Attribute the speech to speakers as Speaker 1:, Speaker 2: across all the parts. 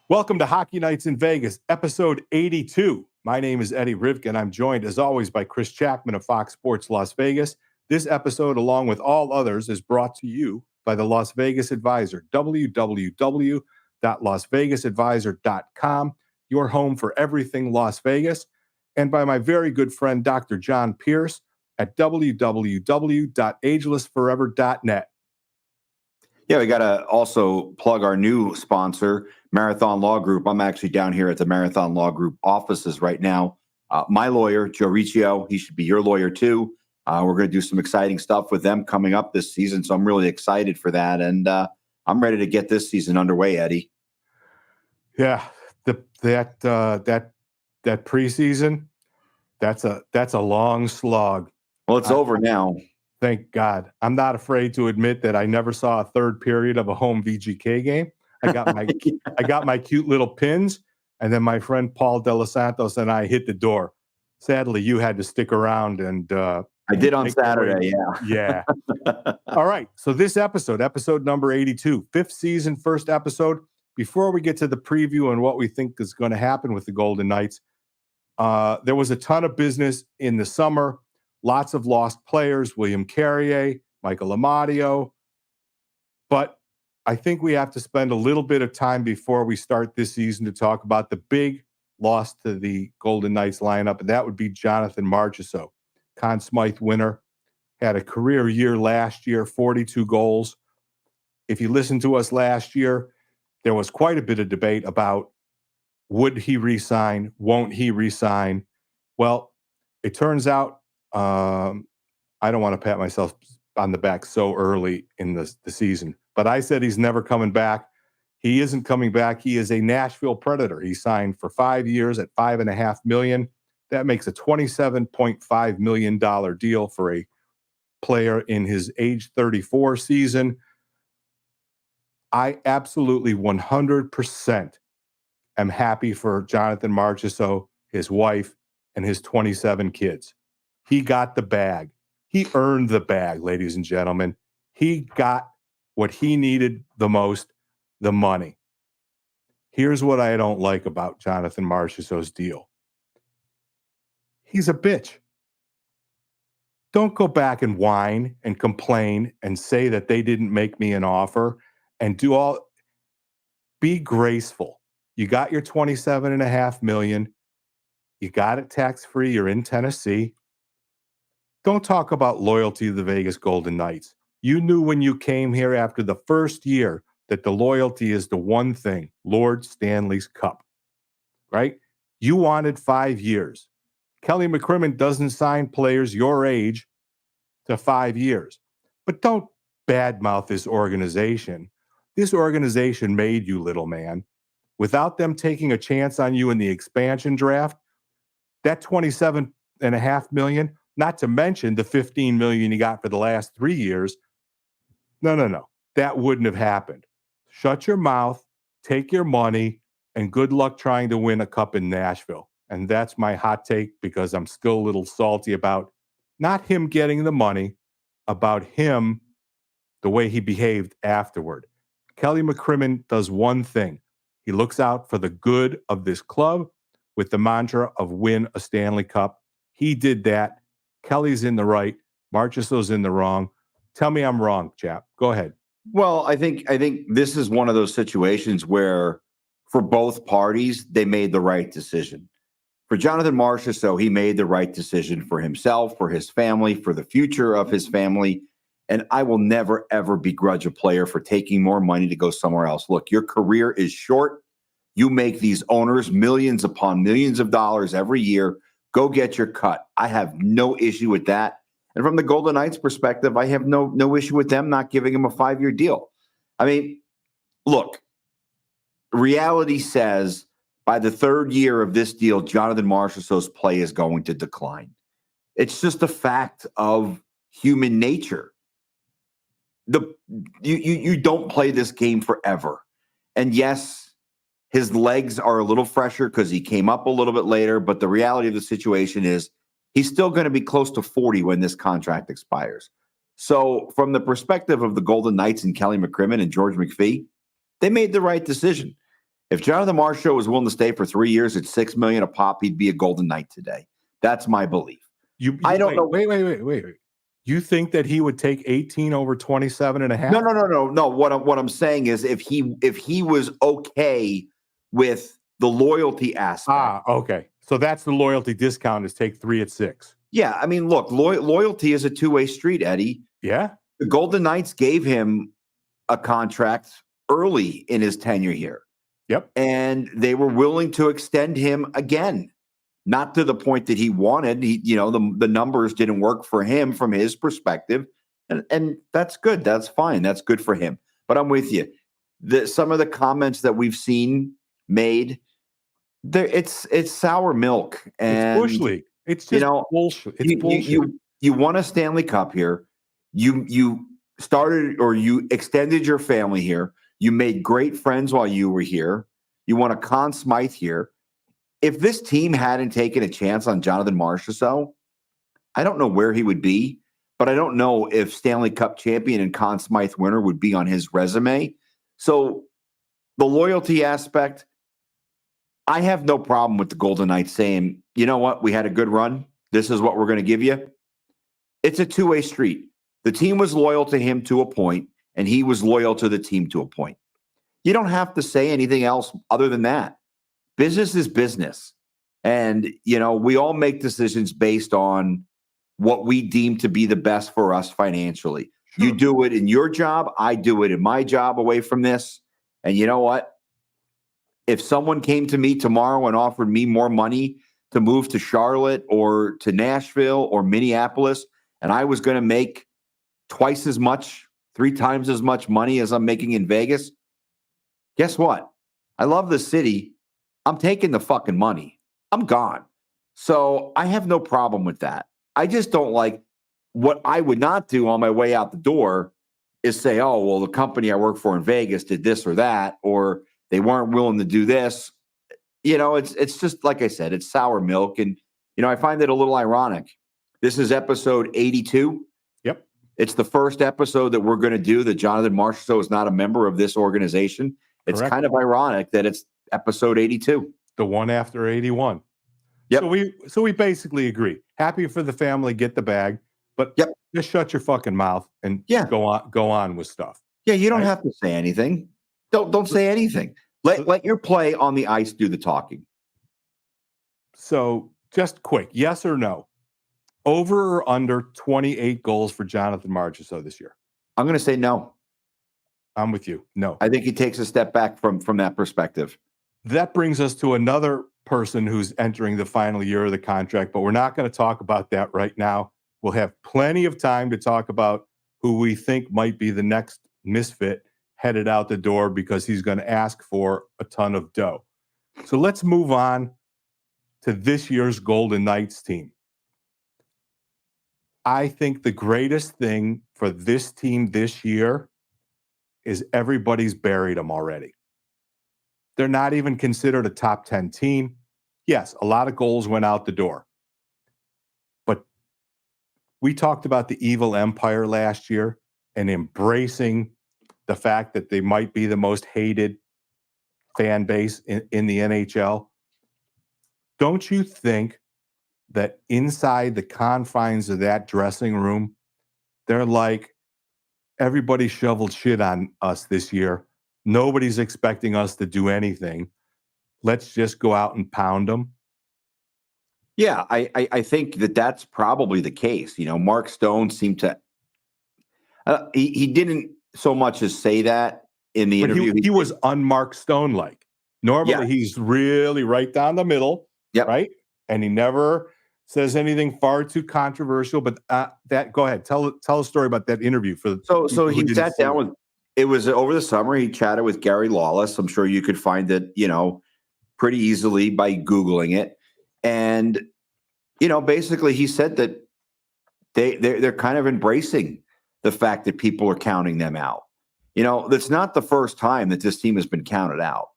Speaker 1: Welcome to Hockey Nights in Vegas, episode 82. My name is Eddie Rivka, and I'm joined, as always, by Chris Chapman of Fox Sports Las Vegas. This episode, along with all others, is brought to you by the Las Vegas Advisor, www.lasvegasadvisor.com, your home for everything Las Vegas, and by my very good friend, Dr. John Pierce, at www.agelessforever.net.
Speaker 2: Yeah, we got to also plug our new sponsor, Marathon Law Group. I'm actually down here at the Marathon Law Group offices right now. My lawyer, Joe Riccio, he should be your lawyer too. We're going to do some exciting stuff with them coming up this season, so I'm really excited for that. And I'm ready to get this season underway, Eddie.
Speaker 1: Yeah, that preseason, that's a long slog.
Speaker 2: Well, it's over now.
Speaker 1: Thank God. I'm not afraid to admit that I never saw a third period of a home VGK game. I got my cute little pins, and then my friend Paul De Los Santos and I hit the door. Sadly, you had to stick around, and
Speaker 2: I did on Saturday.
Speaker 1: Yeah. All right. So this episode number 82, fifth season, first episode. Before we get to the preview and what we think is going to happen with the Golden Knights, there was a ton of business in the summer. Lots of lost players, William Carrier, Michael Amadio. But I think we have to spend a little bit of time before we start this season to talk about the big loss to the Golden Knights lineup, and that would be Jonathan Marchessault. Conn Smythe winner, had a career year last year, 42 goals. If you listened to us last year, there was quite a bit of debate about would he resign, won't he resign? Well, it turns out I don't want to pat myself on the back so early in the season, but I said he's never coming back. He isn't coming back. He is a Nashville Predator. He signed for 5 years at $5.5 million. That makes a $27.5 million deal for a player in his age 34 season. I absolutely 100% am happy for Jonathan Marchessault, his wife, and his 27 kids. He got the bag. He earned the bag, ladies and gentlemen. He got what he needed the most, the money. Here's what I don't like about Jonathan Marchessault's deal. He's a bitch. Don't go back and whine and complain and say that they didn't make me an offer and be graceful. You got your $27.5 million. You got it tax-free. You're in Tennessee. Don't talk about loyalty to the Vegas Golden Knights. You knew when you came here after the first year that the loyalty is the one thing, Lord Stanley's Cup, right? You wanted 5 years. Kelly McCrimmon doesn't sign players your age to 5 years. But don't badmouth this organization. This organization made you, little man. Without them taking a chance on you in the expansion draft, that $27.5 million, not to mention the $15 million you got for the last 3 years. No. That wouldn't have happened. Shut your mouth, take your money, and good luck trying to win a cup in Nashville. And that's my hot take because I'm still a little salty about not him getting the money, about him, the way he behaved afterward. Kelly McCrimmon does one thing. He looks out for the good of this club with the mantra of win a Stanley Cup. He did that. Kelly's in the right. Marchessault's in the wrong. Tell me I'm wrong, chap. Go ahead.
Speaker 2: Well, I think this is one of those situations where for both parties, they made the right decision. For Jonathan Marchessault, he made the right decision for himself, for his family, for the future of his family. And I will never, ever begrudge a player for taking more money to go somewhere else. Look, your career is short. You make these owners millions upon millions of dollars every year. Go get your cut. I have no issue with that. And from the Golden Knights perspective, I have no issue with them not giving him a 5-year deal. I mean, look, reality says by the third year of this deal, Jonathan Marchessault's play is going to decline. It's just a fact of human nature. You don't play this game forever. And yes, his legs are a little fresher because he came up a little bit later, but the reality of the situation is he's still going to be close to 40 when this contract expires. So from the perspective of the Golden Knights and Kelly McCrimmon and George McPhee, they made the right decision. If Jonathan Marchessault was willing to stay for 3 years at $6 million a pop, he'd be a Golden Knight today. That's my belief. I don't know.
Speaker 1: Wait. You think that he would take 18 over 27 and a half?
Speaker 2: No. What I'm saying is if he was okay with the loyalty aspect.
Speaker 1: Okay. So that's the loyalty discount is take 3 at 6.
Speaker 2: Yeah, I mean, look, loyalty is a two-way street, Eddie.
Speaker 1: Yeah.
Speaker 2: The Golden Knights gave him a contract early in his tenure here.
Speaker 1: Yep.
Speaker 2: And they were willing to extend him again. Not to the point that he wanted. The numbers didn't work for him from his perspective. And that's good. That's fine. That's good for him. But I'm with you. Some of the comments that we've seen made, it's sour milk. And
Speaker 1: it's Bush League. It's just bullshit. It's bullshit.
Speaker 2: You won a Stanley Cup here. You started or you extended your family here. You made great friends while you were here. You won a Conn Smythe here. If this team hadn't taken a chance on Jonathan Marchessault, I don't know where he would be, but I don't know if Stanley Cup champion and Conn Smythe winner would be on his resume. So the loyalty aspect, I have no problem with the Golden Knights saying, you know what, we had a good run. This is what we're going to give you. It's a two-way street. The team was loyal to him to a point, and he was loyal to the team to a point. You don't have to say anything else other than that. Business is business. And, we all make decisions based on what we deem to be the best for us financially. Sure. You do it in your job. I do it in my job away from this. And you know what? If someone came to me tomorrow and offered me more money to move to Charlotte or to Nashville or Minneapolis, and I was going to make twice as much, 3 times as much money as I'm making in Vegas, guess what? I love the city. I'm taking the fucking money. I'm gone. So I have no problem with that. I just don't like what I would not do on my way out the door is say, oh, well, the company I work for in Vegas did this or that, or they weren't willing to do this. It's just, like I said, it's sour milk. And, I find it a little ironic. This is episode 82.
Speaker 1: Yep.
Speaker 2: It's the first episode that we're going to do that Jonathan Marchessault is not a member of this organization. It's
Speaker 1: Correct.
Speaker 2: Kind of ironic that it's episode 82.
Speaker 1: The one after 81.
Speaker 2: Yep.
Speaker 1: So we basically agree. Happy for the family, get the bag, but just shut your fucking mouth and go on with stuff.
Speaker 2: Yeah, you don't have to say anything. Don't say anything. Let your play on the ice do the talking.
Speaker 1: So just quick, yes or no? Over or under 28 goals for Jonathan Marchessault this year?
Speaker 2: I'm going to say no.
Speaker 1: I'm with you. No.
Speaker 2: I think he takes a step back from that perspective.
Speaker 1: That brings us to another person who's entering the final year of the contract, but we're not going to talk about that right now. We'll have plenty of time to talk about who we think might be the next misfit headed out the door because he's going to ask for a ton of dough. So let's move on to this year's Golden Knights team. I think the greatest thing for this team this year is everybody's buried them already. They're not even considered a top 10 team. Yes, a lot of goals went out the door. But we talked about the evil empire last year and embracing the fact that they might be the most hated fan base in the NHL. Don't you think that inside the confines of that dressing room, they're like, everybody shoveled shit on us this year. Nobody's expecting us to do anything. Let's just go out and pound them.
Speaker 2: Yeah, I think that's probably the case. Mark Stone seemed to he didn't so much as say that in the interview.
Speaker 1: He was unmarked Stone-like. Normally, he's really right down the middle, right? And he never says anything far too controversial. But go ahead, tell a story about that interview.
Speaker 2: So he sat down with. It was over the summer. He chatted with Gary Lawless. I'm sure you could find it, pretty easily by Googling it. And basically, he said that they're kind of embracing the fact that people are counting them out. That's not the first time that this team has been counted out.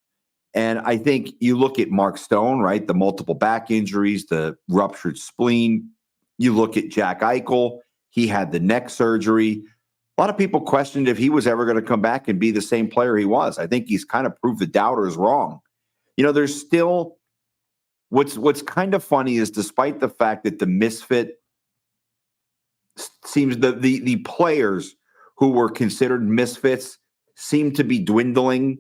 Speaker 2: And I think you look at Mark Stone, right? The multiple back injuries, the ruptured spleen. You look at Jack Eichel. He had the neck surgery. A lot of people questioned if he was ever going to come back and be the same player he was. I think he's kind of proved the doubters wrong. There's still what's kind of funny is despite the fact that the Misfit seems the players who were considered misfits seem to be dwindling.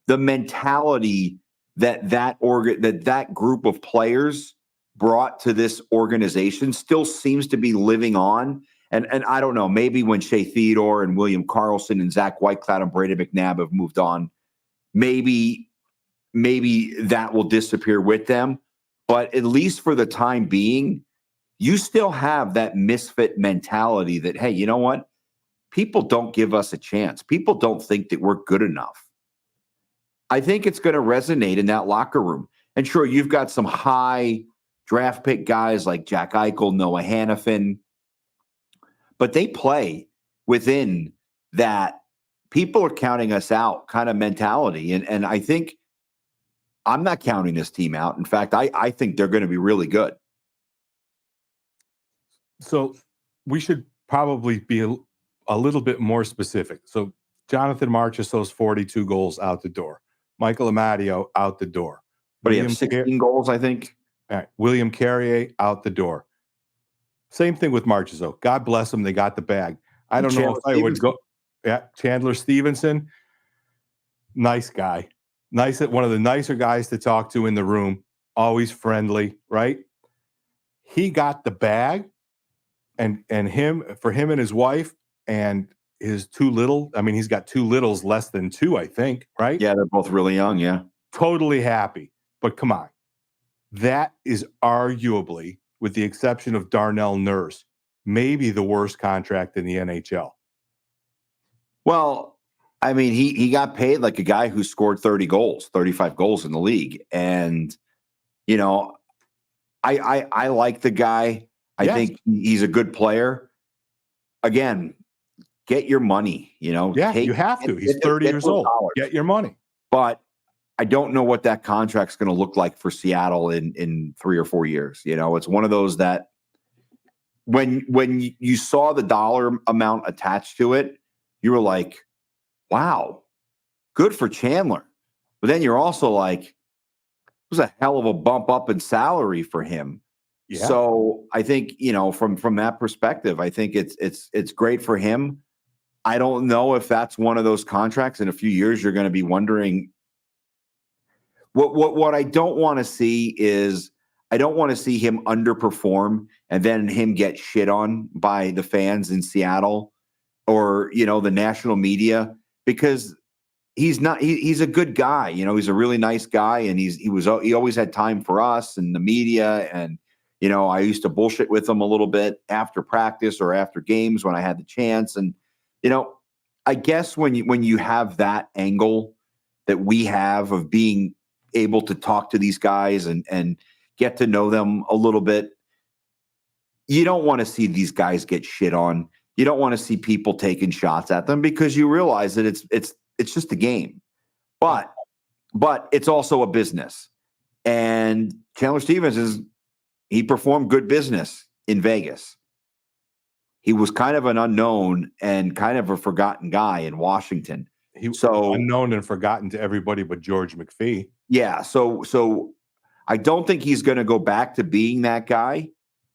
Speaker 2: The mentality that group of players brought to this organization still seems to be living on. And I don't know, maybe when Shea Theodore and William Karlsson and Zach Whitecloud and Brady McNabb have moved on, maybe that will disappear with them. But at least for the time being, you still have that misfit mentality that, hey, you know what? People don't give us a chance. People don't think that we're good enough. I think it's going to resonate in that locker room. And sure, you've got some high draft pick guys like Jack Eichel, Noah Hannafin, but they play within that people are counting us out kind of mentality. And I think I'm not counting this team out. In fact, I think they're going to be really good.
Speaker 1: So we should probably be a little bit more specific. So Jonathan Marchessault's 42 goals out the door. Michael Amadio out the door.
Speaker 2: But he has 16 goals, I think.
Speaker 1: All right. William Carrier out the door. Same thing with Marchessault. God bless him. They got the bag. I don't know if I would go. Yeah, Chandler Stevenson. Nice guy. One of the nicer guys to talk to in the room. Always friendly, right? He got the bag, and for him and his wife and his two little. I mean, he's got two littles, less than two, I think, right?
Speaker 2: Yeah, they're both really young. Yeah,
Speaker 1: totally happy. But come on, that is arguably, with the exception of Darnell Nurse, maybe the worst contract in the NHL.
Speaker 2: Well, I mean, he got paid like a guy who scored 30 goals, 35 goals in the league. And, I like the guy. I think he's a good player. Again, get your money,
Speaker 1: Yeah, you have to. He's 30 years old. Get your money.
Speaker 2: But I don't know what that contract's going to look like for Seattle in 3 or 4 years. It's one of those that when you saw the dollar amount attached to it, you were like, wow, good for Chandler. But then you're also like, it was a hell of a bump up in salary for him. Yeah. So I think, from that perspective, I think it's great for him. I don't know if that's one of those contracts in a few years you're going to be wondering. What I don't want to see is I don't want to see him underperform and then him get shit on by the fans in Seattle or, the national media, because he's not, he's a good guy. He's a really nice guy, and he always had time for us and the media. And, I used to bullshit with him a little bit after practice or after games when I had the chance. And, I guess when you have that angle that we have of being able to talk to these guys and get to know them a little bit, you don't want to see these guys get shit on. You don't want to see people taking shots at them, because you realize that it's just a game, but it's also a business. And Chandler Stevens he performed good business in Vegas. He was kind of an unknown and kind of a forgotten guy in Washington.
Speaker 1: He was unknown and forgotten to everybody but George McPhee.
Speaker 2: Yeah. So I don't think he's going to go back to being that guy,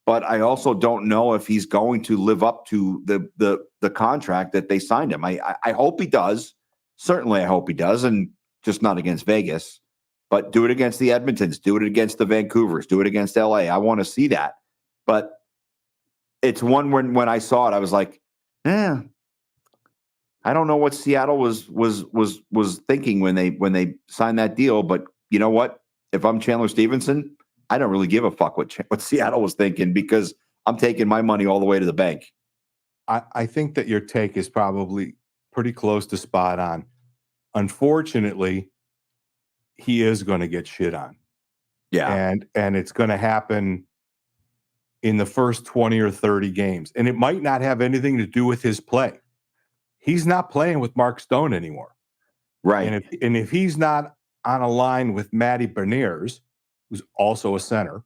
Speaker 2: but I also don't know if he's going to live up to the contract that they signed him. I hope he does. Certainly I hope he does, and just not against Vegas, but do it against the Edmontons, do it against the Vancouvers, do it against LA. I want to see that. But it's one when I saw it, I was like, I don't know what Seattle was thinking when they signed that deal. But you know what? If I'm Chandler Stevenson, I don't really give a fuck what Seattle was thinking, because I'm taking my money all the way to the bank.
Speaker 1: I think that your take is probably pretty close to spot on. Unfortunately, he is going to get shit on.
Speaker 2: Yeah.
Speaker 1: And it's going to happen in the first 20 or 30 games. And it might not have anything to do with his play. He's not playing with Mark Stone anymore.
Speaker 2: Right.
Speaker 1: And if he's not on a line with Matty Beniers, who's also a center,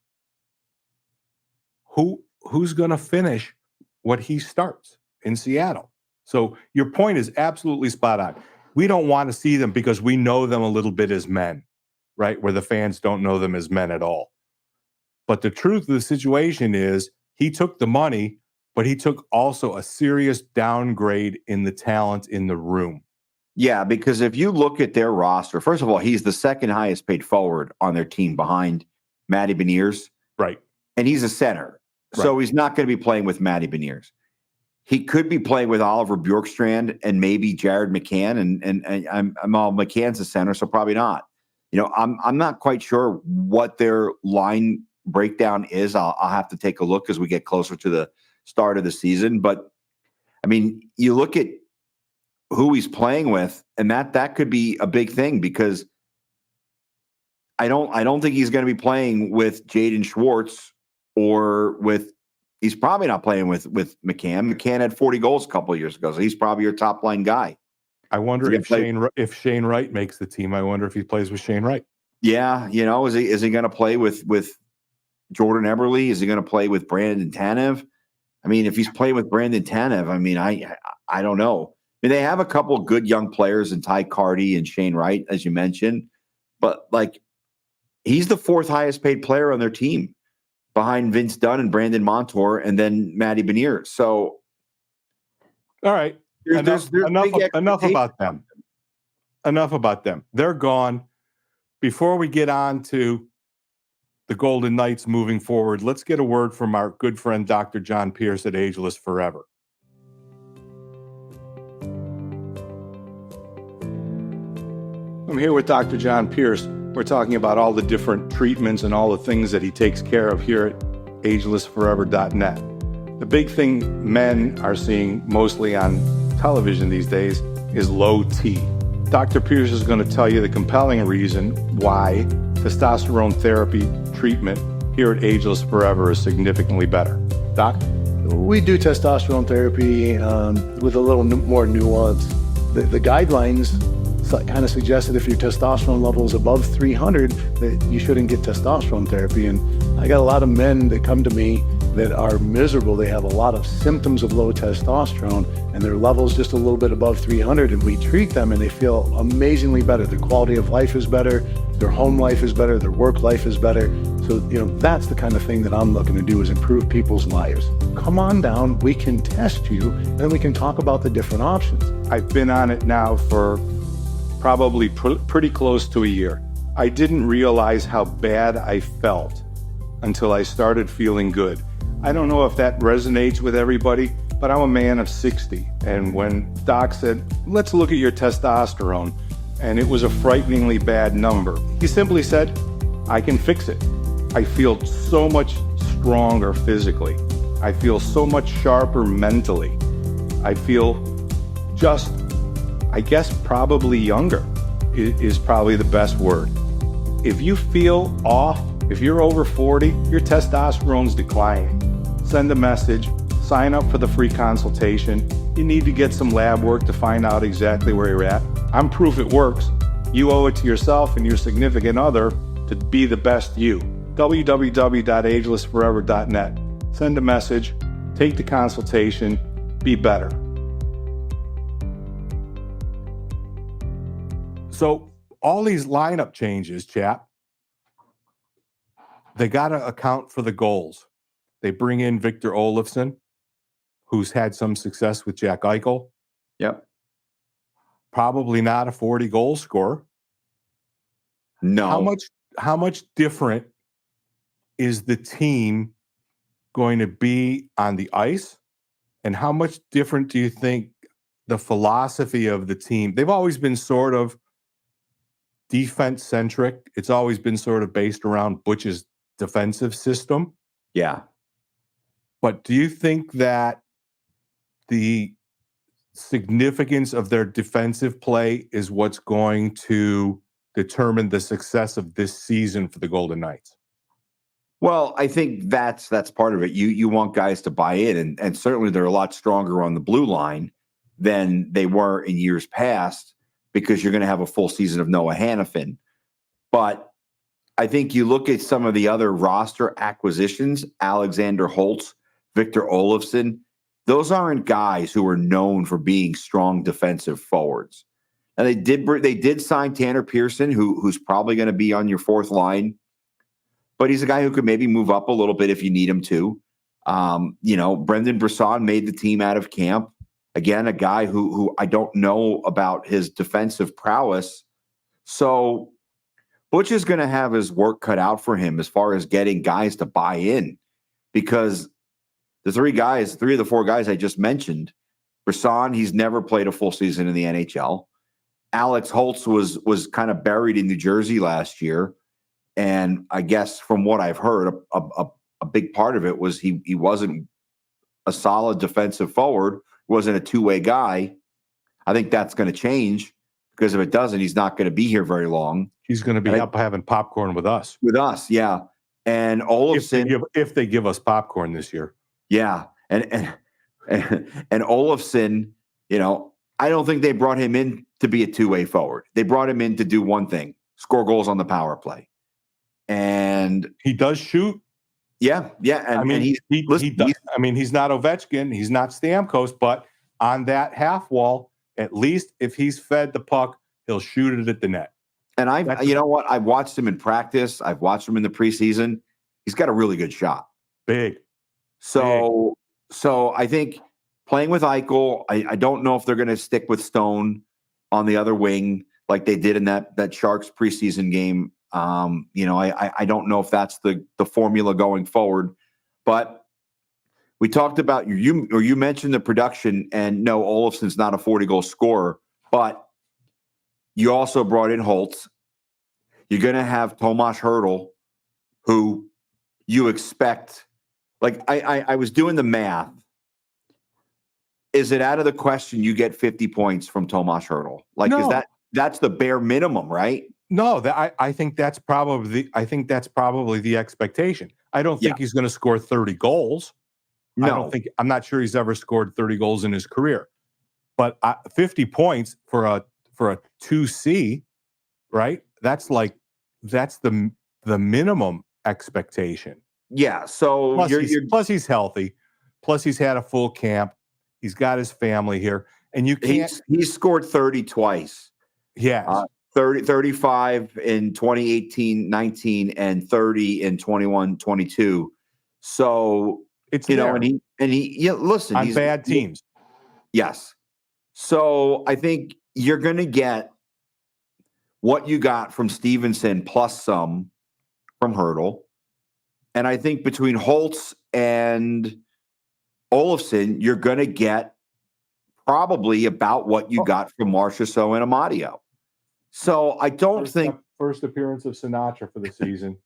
Speaker 1: who's going to finish what he starts in Seattle? So your point is absolutely spot on. We don't want to see them because we know them a little bit as men, right? Where the fans don't know them as men at all. But the truth of the situation is he took the money, but he took also a serious downgrade in the talent in the room.
Speaker 2: Yeah, because if you look at their roster, first of all, he's the second highest paid forward on their team behind Matty Beniers.
Speaker 1: Right.
Speaker 2: And he's a center. So he's not going to be playing with Matty Beniers. He could be playing with Oliver Bjorkstrand and maybe Jared McCann, and I'm all McCann's a center, so probably not. I'm not quite sure what their line breakdown is. I'll have to take a look as we get closer to the start of the season. But I mean, you look at who he's playing with, and that could be a big thing because I don't think he's going to be playing with Jaden Schwartz or with. He's probably not playing with McCann. McCann had 40 goals a couple of years ago, so he's probably your top line guy.
Speaker 1: I wonder if Shane Wright makes the team. I wonder if he plays with Shane Wright.
Speaker 2: Yeah, is he going to play with Jordan Eberle? Is he going to play with Brandon Tanev? I mean, if he's playing with Brandon Tanev, I mean, I don't know. I mean, they have a couple of good young players in Ty Carty and Shane Wright, as you mentioned, but like he's the fourth highest paid player on their team, behind Vince Dunn and Brandon Montour, and then Matty Beniers. So,
Speaker 1: all right, enough about them. Enough about them. They're gone. Before we get on to the Golden Knights moving forward, let's get a word from our good friend, Dr. John Pierce at Ageless Forever. I'm here with Dr. John Pierce. We're talking about all the different treatments and all the things that he takes care of here at agelessforever.net. The big thing men are seeing mostly on television these days is low T. Dr. Pierce is going to tell you the compelling reason why testosterone therapy treatment here at Ageless Forever is significantly better. Doc?
Speaker 3: We do testosterone therapy with a little more nuance. The guidelines kind of suggest that if your testosterone level is above 300, that you shouldn't get testosterone therapy. And I got a lot of men that come to me that are miserable. They have a lot of symptoms of low testosterone, and their level's just a little bit above 300, and we treat them, and they feel amazingly better. Their quality of life is better, their home life is better, their work life is better. So, that's the kind of thing that I'm looking to do, is improve people's lives. Come on down, we can test you, and then we can talk about the different options.
Speaker 1: I've been on it now for probably pretty close to a year. I didn't realize how bad I felt until I started feeling good. I don't know if that resonates with everybody, but I'm a man of 60. And when Doc said, let's look at your testosterone, and it was a frighteningly bad number, he simply said, I can fix it. I feel so much stronger physically. I feel so much sharper mentally. I feel just, I guess, probably younger is probably the best word. If you feel off, if you're over 40, your testosterone's declining. Send a message, sign up for the free consultation. You need to get some lab work to find out exactly where you're at. I'm proof it works. You owe it to yourself and your significant other to be the best you. www.agelessforever.net. Send a message, take the consultation, be better. So all these lineup changes, chap, they got to account for the goals. They bring in Victor Olofsson, who's had some success with Jack Eichel.
Speaker 2: Yep.
Speaker 1: Probably not a 40 goal scorer.
Speaker 2: No.
Speaker 1: How much different is the team going to be on the ice? And how much different do you think the philosophy of the team? They've always been sort of defense centric. It's always been sort of based around Butch's defensive system.
Speaker 2: Yeah.
Speaker 1: But do you think that the significance of their defensive play is what's going to determine the success of this season for the Golden Knights?
Speaker 2: Well, I think that's part of it. You want guys to buy in, and certainly they're a lot stronger on the blue line than they were in years past because you're going to have a full season of Noah Hannafin. But I think you look at some of the other roster acquisitions, Alexander Holtz, Victor Olofsson, those aren't guys who are known for being strong defensive forwards. And they did sign Tanner Pearson, who's probably going to be on your fourth line, but he's a guy who could maybe move up a little bit if you need him to. Brendan Brisson made the team out of camp. Again, a guy who I don't know about his defensive prowess. So Butch is going to have his work cut out for him as far as getting guys to buy in, because the three of the four guys I just mentioned, Brisson, he's never played a full season in the NHL. Alex Holtz was kind of buried in New Jersey last year. And I guess from what I've heard, a big part of it was he wasn't a solid defensive forward, wasn't a two-way guy. I think that's going to change, because if it doesn't, he's not going to be here very long.
Speaker 1: He's going to be up having popcorn with us.
Speaker 2: With us, yeah. And Olofsson,
Speaker 1: if they give us popcorn this year.
Speaker 2: Yeah. And Olofsson, I don't think they brought him in to be a two-way forward. They brought him in to do one thing: score goals on the power play. And
Speaker 1: he does shoot.
Speaker 2: Yeah. And he's not Ovechkin, he's not Stamkos, but on that half wall, at least if he's fed the puck, he'll shoot it at the net. And I've watched him in practice. I've watched him in the preseason. He's got a really good shot.
Speaker 1: Big.
Speaker 2: So I think playing with Eichel, I don't know if they're going to stick with Stone on the other wing like they did in that Sharks preseason game. I don't know if that's the formula going forward. But we talked about you mentioned the production, and no, Olofsson's not a 40-goal scorer, but you also brought in Holtz. You're going to have Tomas Hertl, who you expect. Like I was doing the math. Is it out of the question you get 50 points from Tomas Hertl?
Speaker 1: No.
Speaker 2: That's the bare minimum, right?
Speaker 1: No, I think that's probably the expectation. I don't think he's going to score 30 goals.
Speaker 2: No.
Speaker 1: I'm not sure he's ever scored 30 goals in his career. But 50 points for a 2C, right? That's the minimum expectation.
Speaker 2: Yeah. So
Speaker 1: plus he's healthy. Plus he's had a full camp. He's got his family here, and you can't.
Speaker 2: He's scored 30 twice.
Speaker 1: Yeah.
Speaker 2: 35 in 2018-19 and 30 in 21-22. So
Speaker 1: it's there.
Speaker 2: and he listen,
Speaker 1: on bad teams.
Speaker 2: Yes. So I think you're going to get what you got from Stevenson plus some from Hertl. And I think between Holtz and Olofsson, you're going to get probably about what you got from Marchessault and Amadio. So I don't think
Speaker 1: first appearance of Sinatra for the season.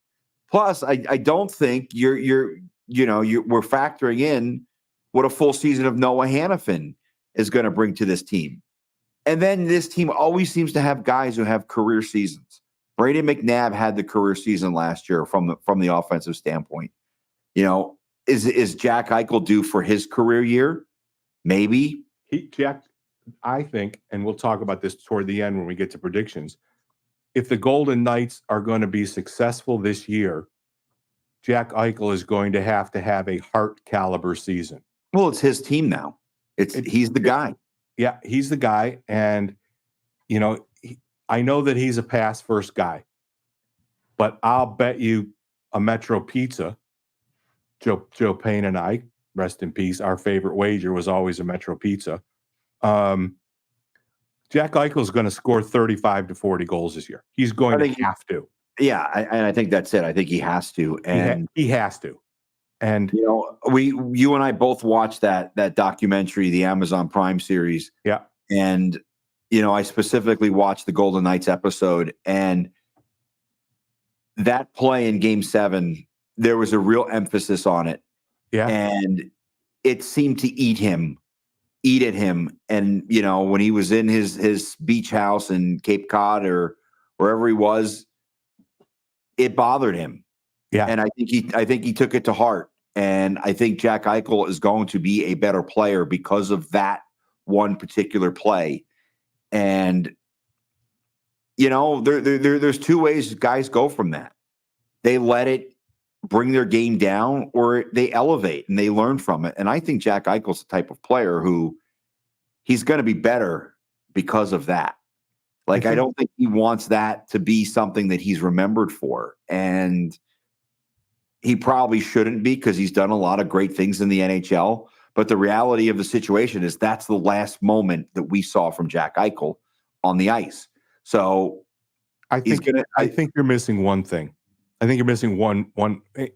Speaker 2: Plus, I don't think we're factoring in what a full season of Noah Hannafin is going to bring to this team. And then this team always seems to have guys who have career seasons. Brayden McNabb had the career season last year from the offensive standpoint. Is Jack Eichel due for his career year? Maybe.
Speaker 1: I think, and we'll talk about this toward the end when we get to predictions, if the Golden Knights are going to be successful this year, Jack Eichel is going to have a Hart caliber season.
Speaker 2: Well, it's his team now. He's the guy.
Speaker 1: Yeah, he's the guy. And, I know that he's a pass first guy, but I'll bet you a Metro Pizza, Joe Payne and I, rest in peace, our favorite wager was always a Metro Pizza. Jack Eichel is going to score 35 to 40 goals this year. He's going to have to.
Speaker 2: Yeah, and I think that's it. I think he has to. And
Speaker 1: he has to. And
Speaker 2: you and I both watched that documentary, the Amazon Prime series.
Speaker 1: Yeah.
Speaker 2: And I specifically watched the Golden Knights episode, and that play in Game 7, there was a real emphasis on it.
Speaker 1: Yeah.
Speaker 2: And it seemed to eat at him. And, when he was in his beach house in Cape Cod or wherever he was, it bothered him.
Speaker 1: Yeah.
Speaker 2: And I think he took it to heart. And I think Jack Eichel is going to be a better player because of that one particular play. And, there's two ways guys go from that. They let it bring their game down or they elevate and they learn from it. And I think Jack Eichel's the type of player who he's going to be better because of that. Like, I don't think he wants that to be something that he's remembered for. And he probably shouldn't be, because he's done a lot of great things in the NHL. But the reality of the situation is that's the last moment that we saw from Jack Eichel on the ice. So
Speaker 1: I think you're missing one thing. I think you're missing one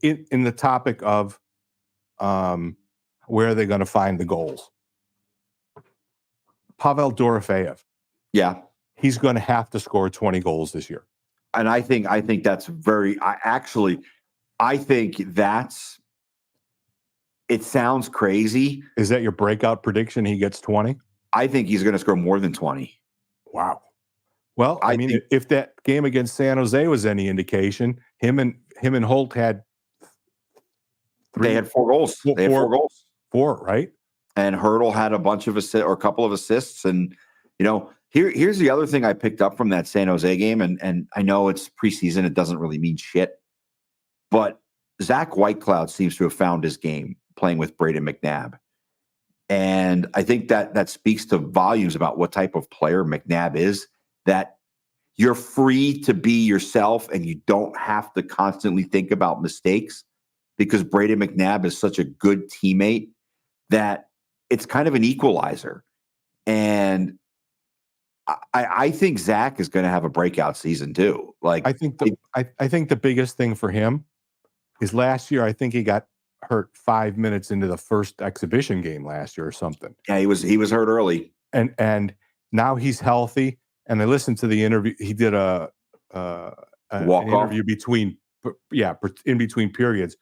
Speaker 1: in the topic of where are they going to find the goals? Pavel Dorofeyev.
Speaker 2: Yeah.
Speaker 1: He's going to have to score 20 goals this year.
Speaker 2: And I think that's I think that's, it sounds crazy.
Speaker 1: Is that your breakout prediction? He gets 20?
Speaker 2: I think he's going to score more than 20.
Speaker 1: Wow. Well, I mean, if that game against San Jose was any indication, him and Holt had
Speaker 2: they had 4 goals. They had 4 goals.
Speaker 1: 4, right?
Speaker 2: And Hurdle had a bunch of assists, or a couple of assists. And, here's the other thing I picked up from that San Jose game. And I know it's preseason. It doesn't really mean shit. But Zach Whitecloud seems to have found his game playing with Braden McNabb. And I think that speaks to volumes about what type of player McNabb is, that you're free to be yourself and you don't have to constantly think about mistakes, because Braden McNabb is such a good teammate that it's kind of an equalizer. And I think Zach is going to have a breakout season too. Like,
Speaker 1: I think the biggest thing for him is last year, I think he got hurt 5 minutes into the first exhibition game last year or something.
Speaker 2: Yeah, he was hurt early.
Speaker 1: And now he's healthy. And I listened to the interview. He did an interview in between periods,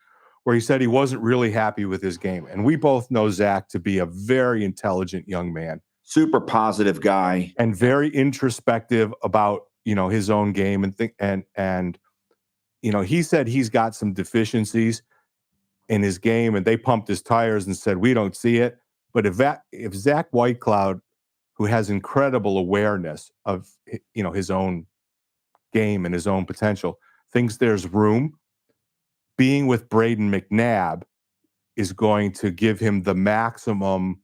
Speaker 1: where he said he wasn't really happy with his game. And we both know Zach to be a very intelligent young man,
Speaker 2: super positive guy,
Speaker 1: and very introspective about, his own game and he said he's got some deficiencies in his game, and they pumped his tires and said, we don't see it. But if Zach Whitecloud, who has incredible awareness of, his own game and his own potential, thinks there's room, being with Braden McNabb is going to give him the maximum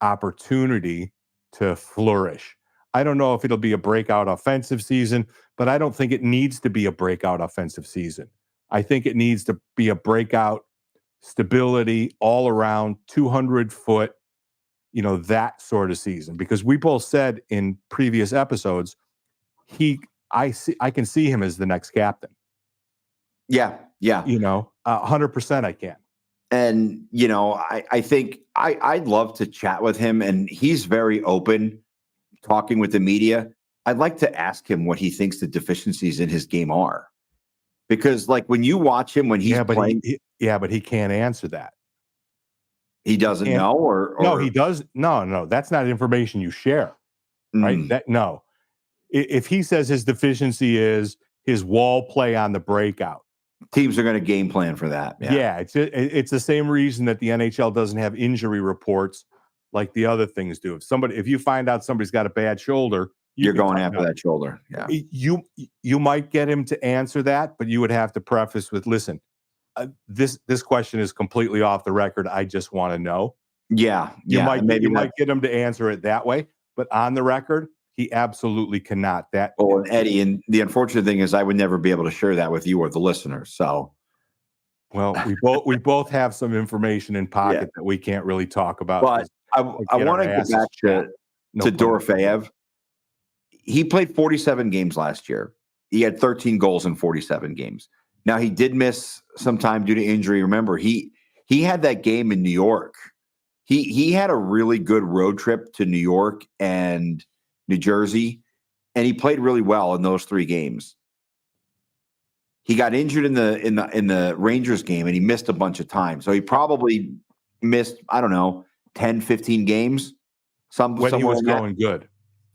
Speaker 1: opportunity to flourish. I don't know if it'll be a breakout offensive season, but I don't think it needs to be a breakout offensive season. I think it needs to be a breakout stability all around 200-foot, that sort of season. Because we both said in previous episodes, I can see him as the next captain.
Speaker 2: Yeah.
Speaker 1: 100% I can.
Speaker 2: And, I think I'd love to chat with him, and he's very open talking with the media. I'd like to ask him what he thinks the deficiencies in his game are, because like when you watch him, when he's playing,
Speaker 1: but he can't answer that.
Speaker 2: He doesn't know, or
Speaker 1: no, he does. No, that's not information you share, right? No. If he says his deficiency is his wall play on the breakout,
Speaker 2: teams are going to game plan for that.
Speaker 1: Yeah, it's the same reason that the NHL doesn't have injury reports like the other things do. If you find out somebody's got a bad shoulder,
Speaker 2: you're going after that shoulder. Yeah,
Speaker 1: you might get him to answer that, but you would have to preface with, "Listen, this question is completely off the record. I just want to know."
Speaker 2: Yeah,
Speaker 1: you might get him to answer it that way, but on the record, he absolutely cannot.
Speaker 2: And Eddie, and the unfortunate thing is, I would never be able to share that with you or the listeners. So,
Speaker 1: well, we both have some information in pocket that we can't really talk about.
Speaker 2: But I want to get back to Dorofeyev. He played 47 games last year. He had 13 goals in 47 games. Now, he did miss some time due to injury. Remember, he had that game in New York. He had a really good road trip to New York and New Jersey, and he played really well in those 3 games. He got injured in the Rangers game, and he missed a bunch of time. So he probably missed, I don't know, 10, 15 games.
Speaker 1: When he was going good.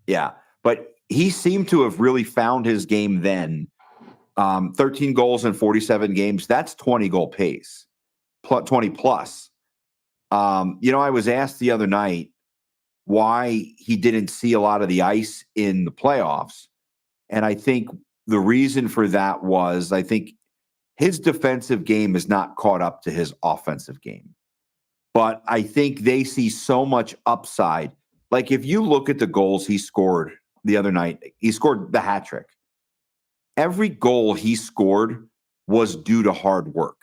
Speaker 2: Yeah. But he seemed to have really found his game then. 13 goals in 47 games. That's 20 goal pace, 20 plus. I was asked the other night why he didn't see a lot of the ice in the playoffs. And I think the reason for that was, I think his defensive game is not caught up to his offensive game. But I think they see so much upside. Like if you look at the goals he scored the other night, he scored the hat trick. Every goal he scored was due to hard work.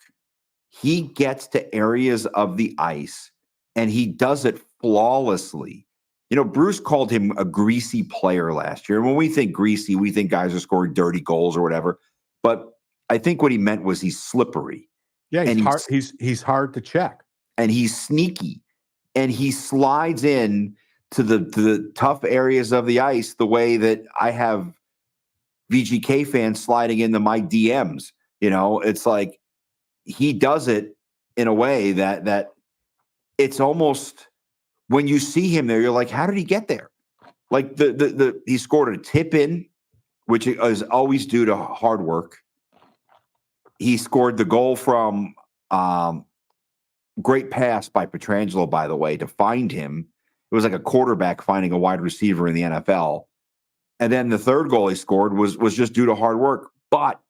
Speaker 2: He gets to areas of the ice and he does it flawlessly. You know, Bruce called him a greasy player last year. And when we think greasy, we think guys are scoring dirty goals or whatever. But I think what he meant was he's slippery.
Speaker 1: Yeah, he's
Speaker 2: and
Speaker 1: hard. He's hard to check,
Speaker 2: and he's sneaky, and he slides in to the tough areas of the ice the way that I have VGK fans sliding into my DMs. You know, it's like he does it in a way that it's almost when you see him there, you're like, how did he get there? Like he scored a tip in, which is always due to hard work. He scored the goal from great pass by Pietrangelo, by the way, to find him. It was like a quarterback finding a wide receiver in the NFL. And then the third goal he scored was just due to hard work. But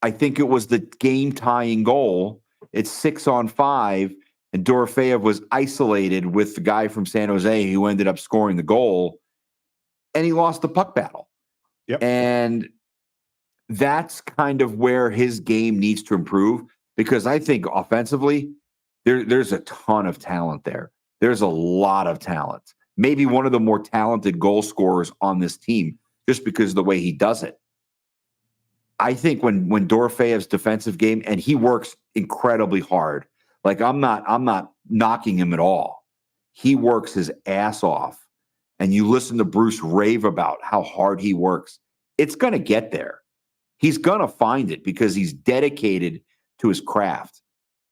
Speaker 2: I think it was the game-tying goal. It's 6-on-5, and Dorofeyev was isolated with the guy from San Jose who ended up scoring the goal, and he lost the puck battle.
Speaker 1: Yep.
Speaker 2: And that's kind of where his game needs to improve, because I think offensively, there's a ton of talent there. There's a lot of talent. Maybe one of the more talented goal scorers on this team, just because of the way he does it. I think when Dorofeyev's defensive game, and he works incredibly hard. Like I'm not knocking him at all. He works his ass off. And you listen to Bruce rave about how hard he works. It's going to get there. He's going to find it because he's dedicated to his craft.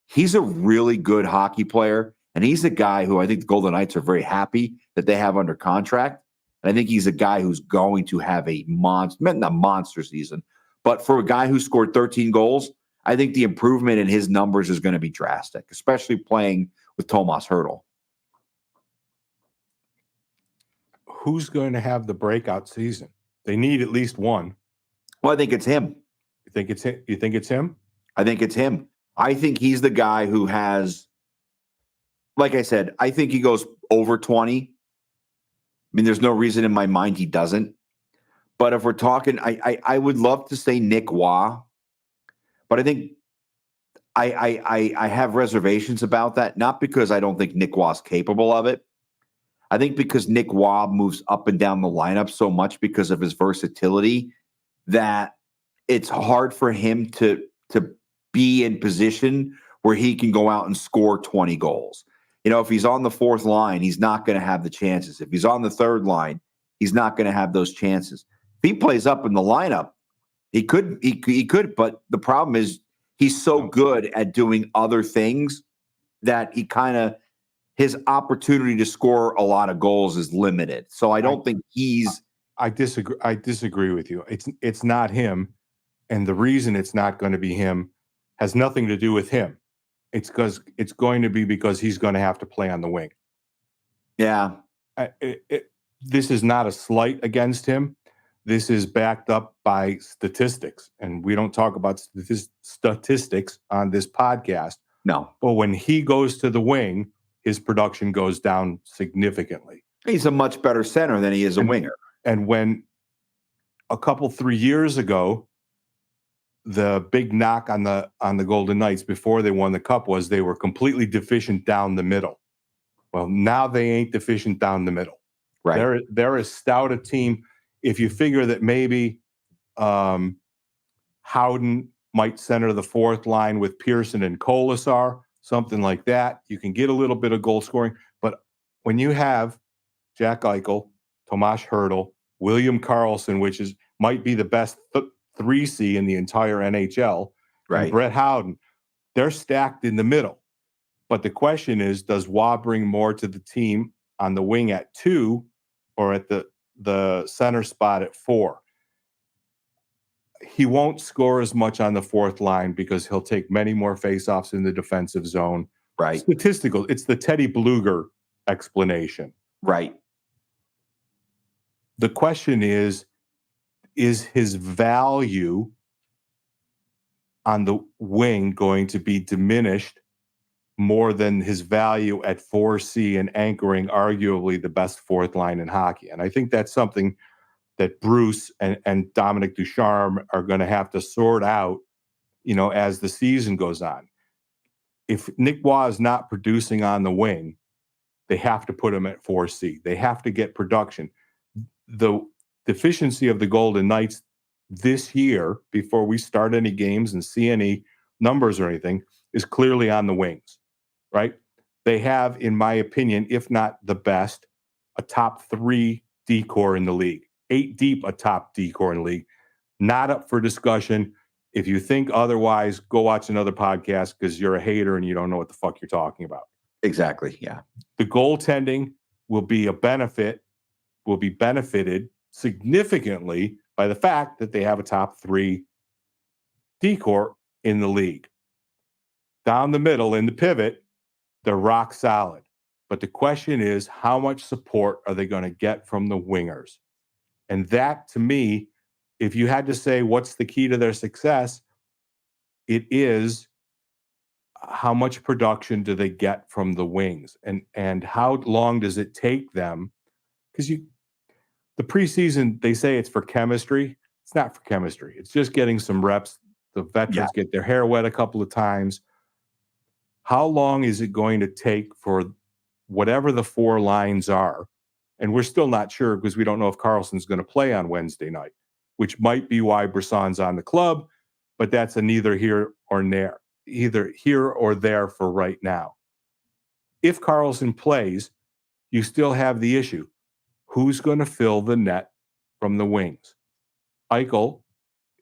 Speaker 2: He's a really good hockey player, and he's a guy who I think the Golden Knights are very happy that they have under contract. And I think he's a guy who's going to have a not monster season, but for a guy who scored 13 goals, I think the improvement in his numbers is going to be drastic, especially playing with Tomas Hertl.
Speaker 1: Who's going to have the breakout season? They need at least one.
Speaker 2: Well, I think it's him.
Speaker 1: You think it's him? You think it's him?
Speaker 2: I think it's him. I think he's the guy who has, like I said, I think he goes over 20. I mean, there's no reason in my mind he doesn't. But if we're talking, I would love to say Nick Waugh, but I think I have reservations about that. Not because I don't think Nick Waugh's capable of it. I think because Nick Waugh moves up and down the lineup so much because of his versatility that it's hard for him to be in position where he can go out and score 20 goals. You know, if he's on the fourth line, he's not going to have the chances. If he's on the third line, he's not going to have those chances. If he plays up in the lineup, he could, but the problem is he's so good at doing other things that his opportunity to score a lot of goals is limited. So I don't think he's.
Speaker 1: I disagree with you. It's not him, and the reason it's not going to be him has nothing to do with him. It's going to be because he's going to have to play on the wing.
Speaker 2: Yeah.
Speaker 1: This is not a slight against him. This is backed up by statistics, and we don't talk about statistics on this podcast.
Speaker 2: No.
Speaker 1: But when he goes to the wing, his production goes down significantly.
Speaker 2: He's a much better center than he is a winger.
Speaker 1: And when 3 years ago, the big knock on the Golden Knights before they won the Cup was they were completely deficient down the middle. Well, now they ain't deficient down the middle.
Speaker 2: Right.
Speaker 1: They're as stout a team. If you figure that maybe Howden might center the fourth line with Pearson and Kolasar, something like that, you can get a little bit of goal scoring. But when you have Jack Eichel, Tomas Hertl, William Karlsson, which might be the best 3C in the entire NHL,
Speaker 2: right,
Speaker 1: and Brett Howden, they're stacked in the middle. But the question is, does Waugh bring more to the team on the wing at 2 or at the center spot at 4? He won't score as much on the fourth line because he'll take many more faceoffs in the defensive zone.
Speaker 2: Right.
Speaker 1: Statistical. It's the Teddy Bluger explanation.
Speaker 2: Right.
Speaker 1: The question is his value on the wing going to be diminished more than his value at 4C and anchoring arguably the best fourth line in hockey? And I think that's something that Bruce and Dominic Ducharme are going to have to sort out, as the season goes on. If Nick Waugh is not producing on the wing, they have to put him at 4C. They have to get production. The deficiency of the Golden Knights this year, before we start any games and see any numbers or anything, is clearly on the wings, right? They have, in my opinion, if not the best, a top 3 D-core in the league. 8 deep, a top D-core in the league. Not up for discussion. If you think otherwise, go watch another podcast because you're a hater and you don't know what the fuck you're talking about.
Speaker 2: Exactly. Yeah.
Speaker 1: The goaltending will be benefited significantly by the fact that they have a top 3 D-core in the league. Down the middle in the pivot, they're rock solid. But the question is, how much support are they going to get from the wingers? And that, to me, if you had to say what's the key to their success, it is how much production do they get from the wings, and how long does it take them? Because the preseason, they say it's for chemistry. It's not for chemistry. It's just getting some reps. The veterans get their hair wet a couple of times. How long is it going to take for whatever the 4 lines are? And we're still not sure because we don't know if Carlson's going to play on Wednesday night, which might be why Brisson's on the club, but that's a neither here or there for right now. If Carlson plays, you still have the issue. Who's going to fill the net from the wings? Eichel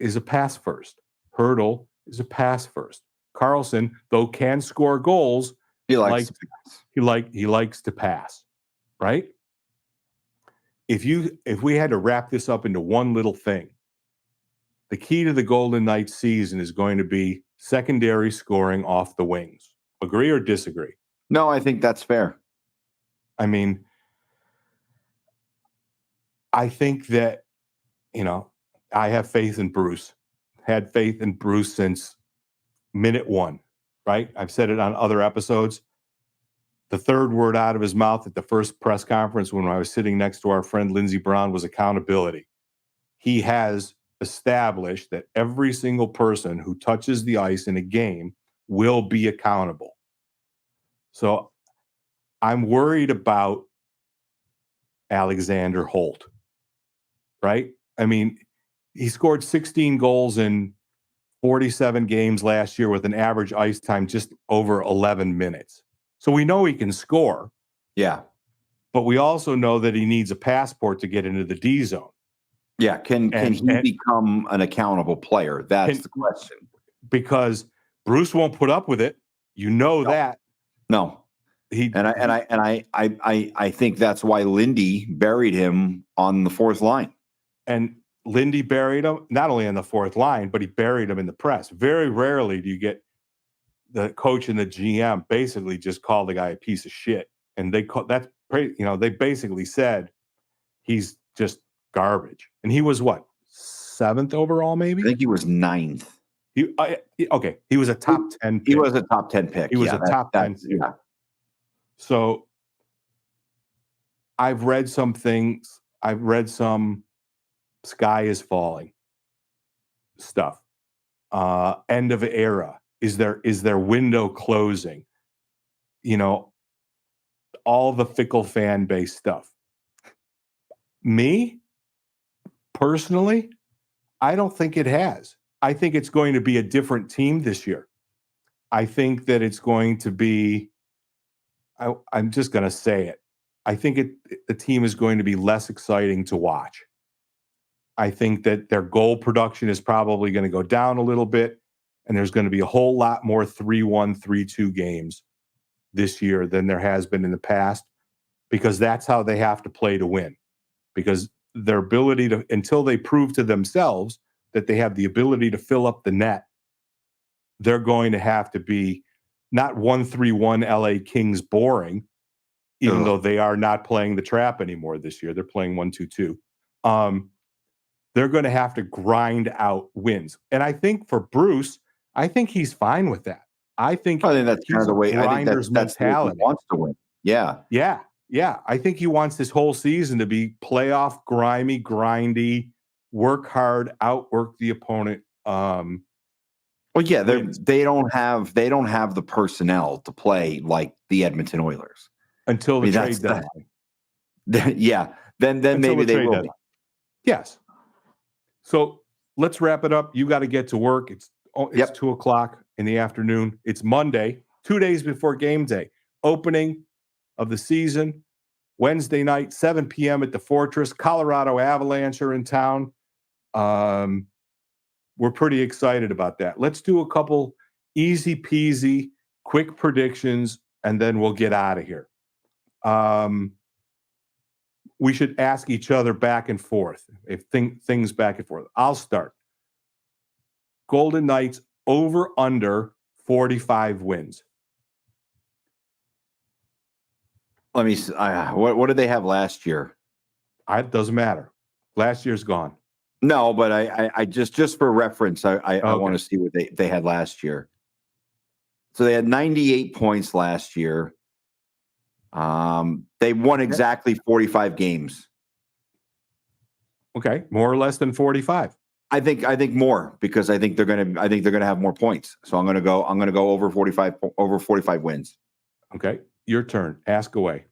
Speaker 1: is a pass first. Hurdle is a pass first. Carlson, though, can score goals.
Speaker 2: He likes
Speaker 1: to pass, right? If we had to wrap this up into one little thing, the key to the Golden Knights season is going to be secondary scoring off the wings. Agree or disagree?
Speaker 2: No, I think that's fair.
Speaker 1: I mean, I think that, I have faith in Bruce. Had faith in Bruce since minute 1, right? I've said it on other episodes. The third word out of his mouth at the first press conference when I was sitting next to our friend Lindsey Brown was accountability. He has established that every single person who touches the ice in a game will be accountable. So I'm worried about Alexander Holt, right? I mean, he scored 16 goals in 47 games last year with an average ice time just over 11 minutes. So we know he can score.
Speaker 2: Yeah.
Speaker 1: But we also know that he needs a passport to get into the D zone.
Speaker 2: Yeah. Can he become an accountable player? That's the question.
Speaker 1: Because Bruce won't put up with it. That.
Speaker 2: No. I think that's why Lindy buried him on the 4th line.
Speaker 1: And Lindy buried him not only on the 4th line, but he buried him in the press. Very rarely do you get the coach and the GM basically just call the guy a piece of shit. And they basically said he's just garbage. And he was what? 7th overall, maybe?
Speaker 2: I think he was 9th.
Speaker 1: He was a top 10 pick.
Speaker 2: He was a top 10 pick.
Speaker 1: He was a top 10 pick.
Speaker 2: Yeah.
Speaker 1: So I've read some things. I've read some sky is falling stuff. End of era. Is their window closing? All the fickle fan base stuff. Me, personally, I don't think it has. I think it's going to be a different team this year. I think that it's going to be, I'm just going to say it. I think the team is going to be less exciting to watch. I think that their goal production is probably going to go down a little bit, and there's going to be a whole lot more 3-1, 3-2 games this year than there has been in the past, because that's how they have to play to win. Because their ability to, until they prove to themselves that they have the ability to fill up the net, they're going to have to be not 1-3-1 LA Kings boring, even though they are not playing the trap anymore this year. They're playing 1-2-2. They're going to have to grind out wins. And I think for Bruce, I think he's fine with that. I think
Speaker 2: that's kind
Speaker 1: he's
Speaker 2: of the
Speaker 1: a
Speaker 2: way. I think
Speaker 1: grinder's
Speaker 2: that's the way he
Speaker 1: mentality.
Speaker 2: wants to win. Yeah.
Speaker 1: Yeah. Yeah. I think he wants this whole season to be playoff, grimy, grindy, work hard, outwork the opponent.
Speaker 2: Well, yeah, they don't have the personnel to play like the Edmonton Oilers
Speaker 1: Until the
Speaker 2: I mean,
Speaker 1: trade deadline.
Speaker 2: yeah. Then
Speaker 1: Until
Speaker 2: maybe
Speaker 1: the
Speaker 2: they
Speaker 1: trade
Speaker 2: will.
Speaker 1: deadline. Yes. So let's wrap it up. You got to get to work. It's
Speaker 2: Yep.
Speaker 1: 2:00 in the afternoon. It's Monday, 2 days before game day. Opening of the season, Wednesday night, 7 p.m. at the Fortress. Colorado Avalanche are in town. We're pretty excited about that. Let's do a couple easy peasy, quick predictions, and then we'll get out of here. We should ask each other back and forth, things back and forth. I'll start. Golden Knights over under 45 wins.
Speaker 2: Let me see. What did they have last year?
Speaker 1: It doesn't matter. Last year's gone.
Speaker 2: No, but I just for reference, I
Speaker 1: Okay.
Speaker 2: want to see what they had last year. So they had 98 points last year. They won exactly 45 games.
Speaker 1: Okay, more or less than 45.
Speaker 2: I think more because I think they're gonna have more points. So I'm gonna go over 45 wins.
Speaker 1: Okay, your turn. Ask away.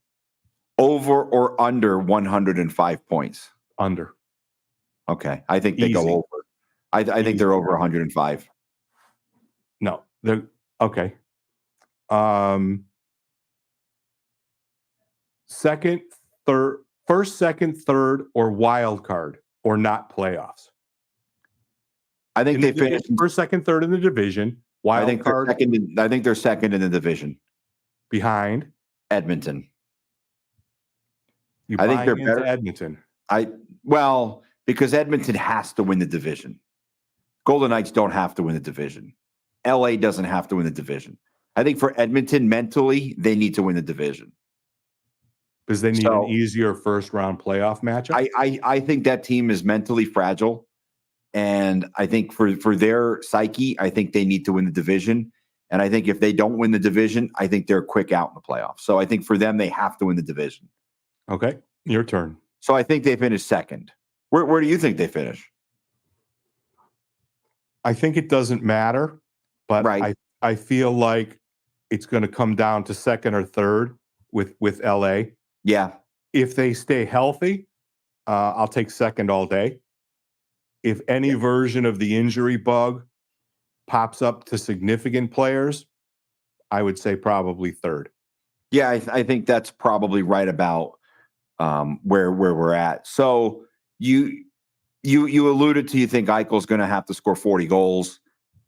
Speaker 2: Over or under 105 points.
Speaker 1: Under.
Speaker 2: Okay, I think they
Speaker 1: Easy.
Speaker 2: go over. I think they're over 105.
Speaker 1: No, they're okay. First, second, third, or wild card, or not playoffs.
Speaker 2: I think they finished
Speaker 1: first, second, third in the division. Wild card.
Speaker 2: I think they're second in the division
Speaker 1: behind
Speaker 2: Edmonton.
Speaker 1: I think they're better. Edmonton.
Speaker 2: Because Edmonton has to win the division. Golden Knights don't have to win the division. LA doesn't have to win the division. I think for Edmonton, mentally, they need to win the division.
Speaker 1: Because they need an easier first round playoff matchup?
Speaker 2: I think that team is mentally fragile. And I think for their psyche, I think they need to win the division. And I think if they don't win the division, I think they're quick out in the playoffs. So I think for them, they have to win the division.
Speaker 1: Okay, your turn.
Speaker 2: So I think they finish second. Where do you think they finish?
Speaker 1: I think it doesn't matter, but
Speaker 2: right.
Speaker 1: I feel like it's going to come down to second or third with LA.
Speaker 2: Yeah.
Speaker 1: If they stay healthy, I'll take second all day. If any version of the injury bug pops up to significant players, I would say probably third.
Speaker 2: Yeah, I think that's probably right about where we're at. So you alluded to, you think Eichel's going to have to score 40 goals.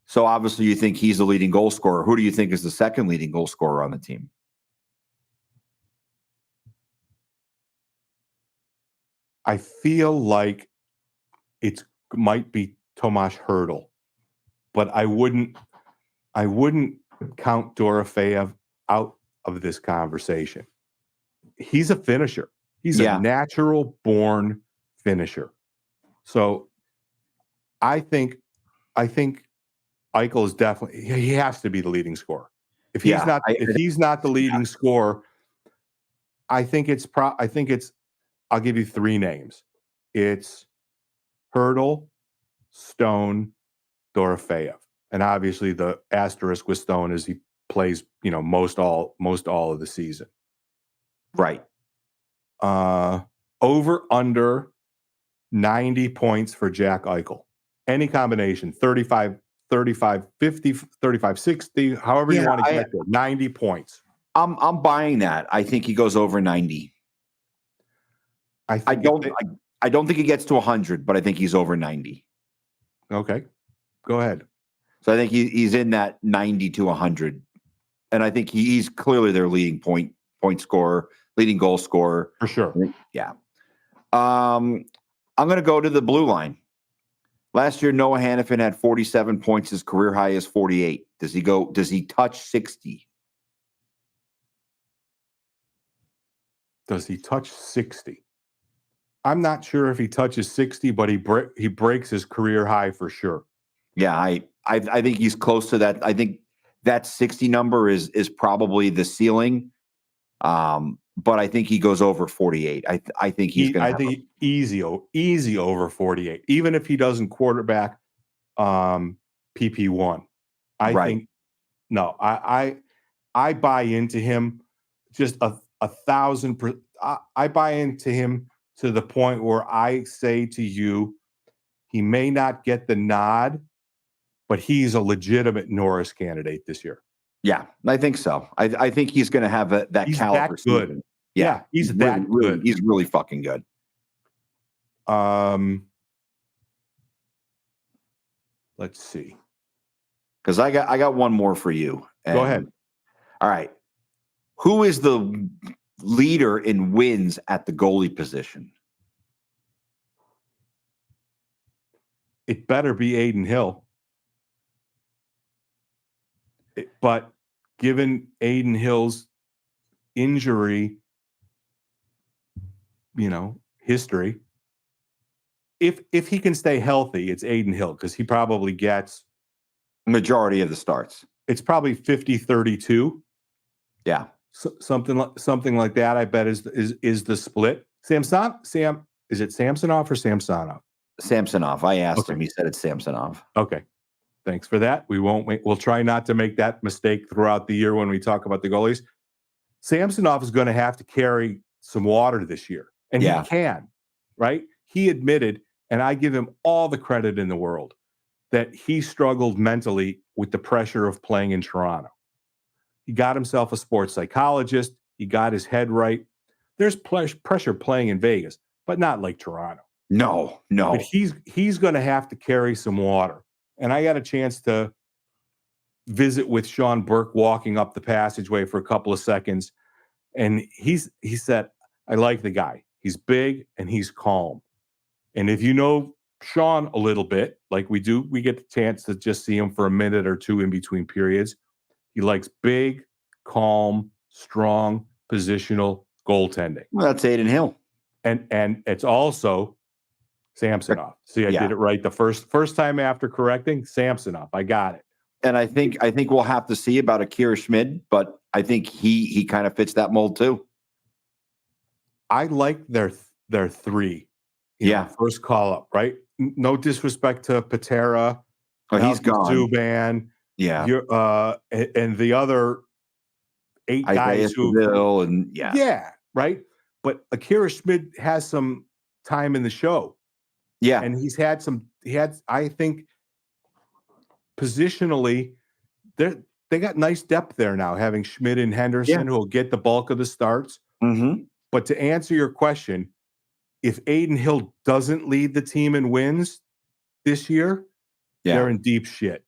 Speaker 2: So obviously you think he's the leading goal scorer. Who do you think is the second leading goal scorer on the team?
Speaker 1: I feel like it might be Tomas Hertl, but I wouldn't count Dorofeyev out of this conversation. He's a finisher. He's a natural born finisher. So I think Eichel is definitely, he has to be the leading scorer. If he's not the leading scorer, I think it's I'll give you three names. It's Hertl, Stone, Dorofeyev. And obviously the asterisk with Stone is he plays, most all of the season.
Speaker 2: Right.
Speaker 1: Over under 90 points for Jack Eichel. Any combination, 35, 50, 35, 60, however you want to get there. 90 points.
Speaker 2: I'm buying that. I think he goes over 90. I don't think he gets to 100, but I think he's over 90.
Speaker 1: Okay. Go ahead.
Speaker 2: So I think he's in that 90 to 100. And I think he's clearly their leading point scorer, leading goal scorer.
Speaker 1: For sure.
Speaker 2: Yeah. I'm going to go to the blue line. Last year, Noah Hannafin had 47 points. His career high is 48. Does he touch 60?
Speaker 1: Does he touch 60? I'm not sure if he touches 60, but he breaks his career high for sure.
Speaker 2: Yeah, I think he's close to that. I think that 60 number is probably the ceiling. But I think he goes over 48. I think he's going to.
Speaker 1: I think easy over 48, even if he doesn't quarterback PP1. I
Speaker 2: Right.
Speaker 1: think no. I buy into him just a 1,000%. I buy into him to the point where I say to you, he may not get the nod, but he's a legitimate Norris candidate this year.
Speaker 2: Yeah, I think so. I think he's going to have that
Speaker 1: He's
Speaker 2: caliber.
Speaker 1: that good.
Speaker 2: Season.
Speaker 1: Yeah, he's that good.
Speaker 2: He's really fucking good.
Speaker 1: Let's see.
Speaker 2: Because I got one more for you.
Speaker 1: Go ahead.
Speaker 2: All right. Who is the leader in wins at the goalie position?
Speaker 1: It better be Aiden Hill. But given Aiden Hill's injury, history, if he can stay healthy, it's Aiden Hill because he probably gets
Speaker 2: majority of the starts.
Speaker 1: It's probably 50-32.
Speaker 2: Yeah.
Speaker 1: Something like that, I bet is the split. Is it Samsonov or Samsonov?
Speaker 2: Samsonov. I asked him. He said it's Samsonov.
Speaker 1: Okay. Thanks for that. We'll try not to make that mistake throughout the year when we talk about the goalies. Samsonov is going to have to carry some water this year. And he can, right? He admitted, and I give him all the credit in the world, that he struggled mentally with the pressure of playing in Toronto. He got himself a sports psychologist. He got his head right. There's pressure playing in Vegas, but not like Toronto.
Speaker 2: No.
Speaker 1: But he's going to have to carry some water. And I got a chance to visit with Sean Burke walking up the passageway for a couple of seconds. And he said, I like the guy. He's big and he's calm. And if you know Sean a little bit, like we do, we get the chance to just see him for a minute or two in between periods. He likes big, calm, strong, positional goaltending.
Speaker 2: Well, that's Aiden Hill.
Speaker 1: And it's also Samsonov. See, I did it right the first time after correcting. Samsonov. I got it.
Speaker 2: And I think we'll have to see about Akira Schmid, but I think he kind of fits that mold too.
Speaker 1: I like their three. First call up, right? No disrespect to Patera.
Speaker 2: Oh, he's gone.
Speaker 1: Subban.
Speaker 2: Yeah.
Speaker 1: And the other 8 guys
Speaker 2: who
Speaker 1: right. But Akira Schmid has some time in the show.
Speaker 2: Yeah.
Speaker 1: And I think positionally, they got nice depth there now, having Schmid and Henderson who will get the bulk of the starts.
Speaker 2: Mm-hmm.
Speaker 1: But to answer your question, if Aiden Hill doesn't lead the team in wins this year, they're in deep shit.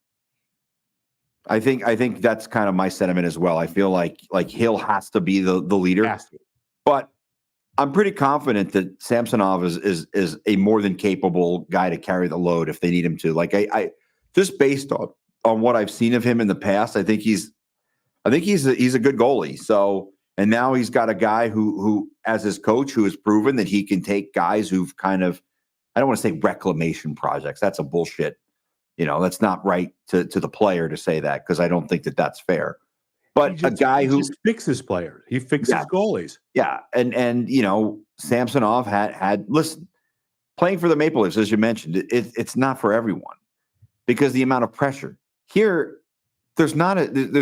Speaker 2: I think that's kind of my sentiment as well. I feel like Hill has to be the leader. But I'm pretty confident that Samsonov is a more than capable guy to carry the load if they need him to. Like I just based on what I've seen of him in the past, I think he's a good goalie. So, and now he's got a guy who as his coach who has proven that he can take guys who've kind of, I don't want to say reclamation projects. That's a bullshit. That's not right to the player to say that, because I don't think that that's fair. But a guy who
Speaker 1: just fixes players, he fixes goalies.
Speaker 2: Yeah, and Samsonov had listen, playing for the Maple Leafs, as you mentioned, it's not for everyone because the amount of pressure here. There's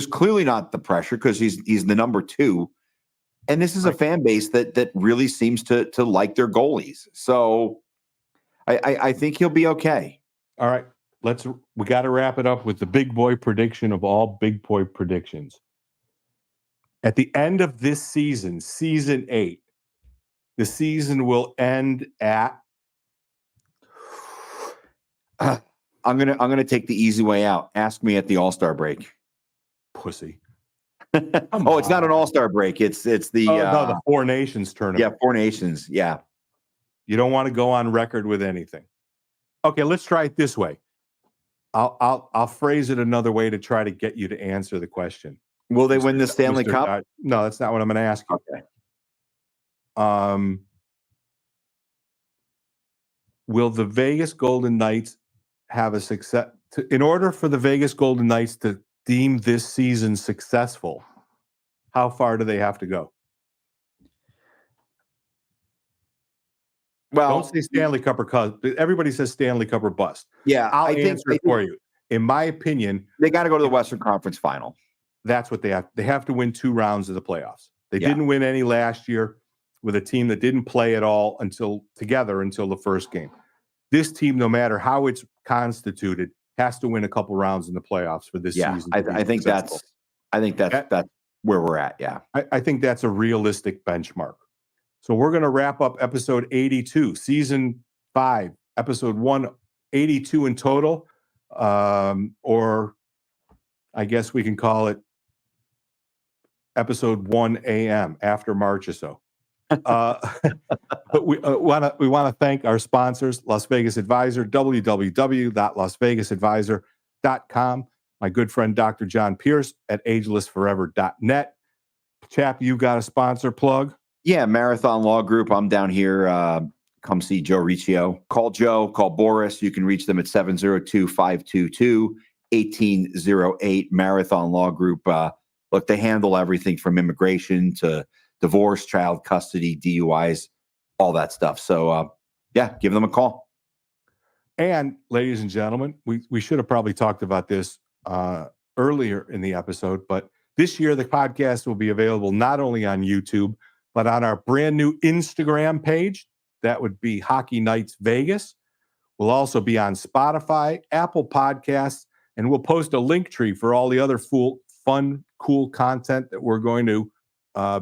Speaker 2: clearly not the pressure because he's the number 2, and this is a fan base that really seems to like their goalies. So I think he'll be okay.
Speaker 1: All right. We got to wrap it up with the big boy prediction of all big boy predictions. At the end of this season, season 8, the season will end at.
Speaker 2: I'm gonna take the easy way out. Ask me at the All-Star break.
Speaker 1: Pussy.
Speaker 2: It's not an All-Star break. It's the
Speaker 1: the Four Nations tournament.
Speaker 2: Yeah, Four Nations. Yeah.
Speaker 1: You don't want to go on record with anything. Okay, let's try it this way. I'll phrase it another way to try to get you to answer the question.
Speaker 2: Will they win the Stanley Cup?
Speaker 1: No, that's not what I'm going to ask you.
Speaker 2: Okay.
Speaker 1: Will the Vegas Golden Knights have a success? in order for the Vegas Golden Knights to deem this season successful, how far do they have to go?
Speaker 2: Well,
Speaker 1: Don't say Stanley Cup or cuz. Everybody says Stanley Cup or bust.
Speaker 2: yeah,
Speaker 1: I'll
Speaker 2: I think,
Speaker 1: answer it for you. In my opinion,
Speaker 2: they got to go to the Western Conference Final.
Speaker 1: that's what they have. They have to win 2 rounds of the playoffs. They
Speaker 2: Yeah.
Speaker 1: didn't win any last year with a team that didn't play at all until the first game. This team, no matter how it's constituted, has to win a couple rounds in the playoffs for this
Speaker 2: Yeah,
Speaker 1: season. to be
Speaker 2: I think
Speaker 1: successful.
Speaker 2: that's where we're at. Yeah.
Speaker 1: I think that's a realistic benchmark. So we're going to wrap up episode 82, season 5, episode 182 in total. Or I guess we can call it episode 1 a.m. after Marchessault. But we want to thank our sponsors, Las Vegas Advisor, www.lasvegasadvisor.com. My good friend, Dr. John Pierce at agelessforever.net. Chap, you got a sponsor plug?
Speaker 2: Yeah, Marathon Law Group. I'm down here. Come see Joe Riccio. Call Joe, call Boris. You can reach them at 702-522-1808. Marathon Law Group. Look, they handle everything from immigration to divorce, child custody, DUIs, all that stuff. So, yeah, give them a call.
Speaker 1: And ladies and gentlemen, we should have probably talked about this earlier in the episode, but this year the podcast will be available not only on YouTube, but on our brand new Instagram page. That would be Hockey Nights Vegas. We'll also be on Spotify, Apple Podcasts, and we'll post a link tree for all the other fun, cool content that we're going to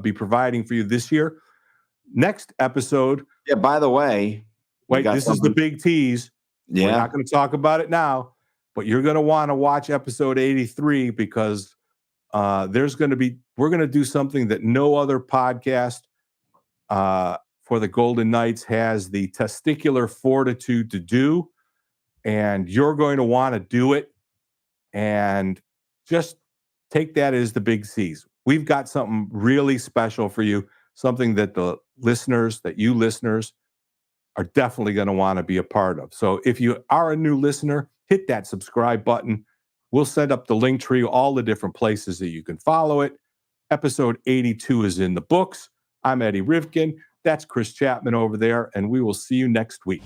Speaker 1: be providing for you this year. Next episode.
Speaker 2: Yeah, by the way.
Speaker 1: Wait, this is the big tease.
Speaker 2: Yeah.
Speaker 1: We're not going to talk about it now, but you're going to want to watch episode 83 because we're going to do something that no other podcast for the Golden Knights has the testicular fortitude to do. And you're going to want to do it. And just take that as the big C's. We've got something really special for you, something that you listeners are definitely going to want to be a part of. So if you are a new listener, hit that subscribe button. We'll set up the link tree, all the different places that you can follow it. Episode 82 is in the books. I'm Eddie Rivkin. That's Chris Chapman over there, and we will see you next week.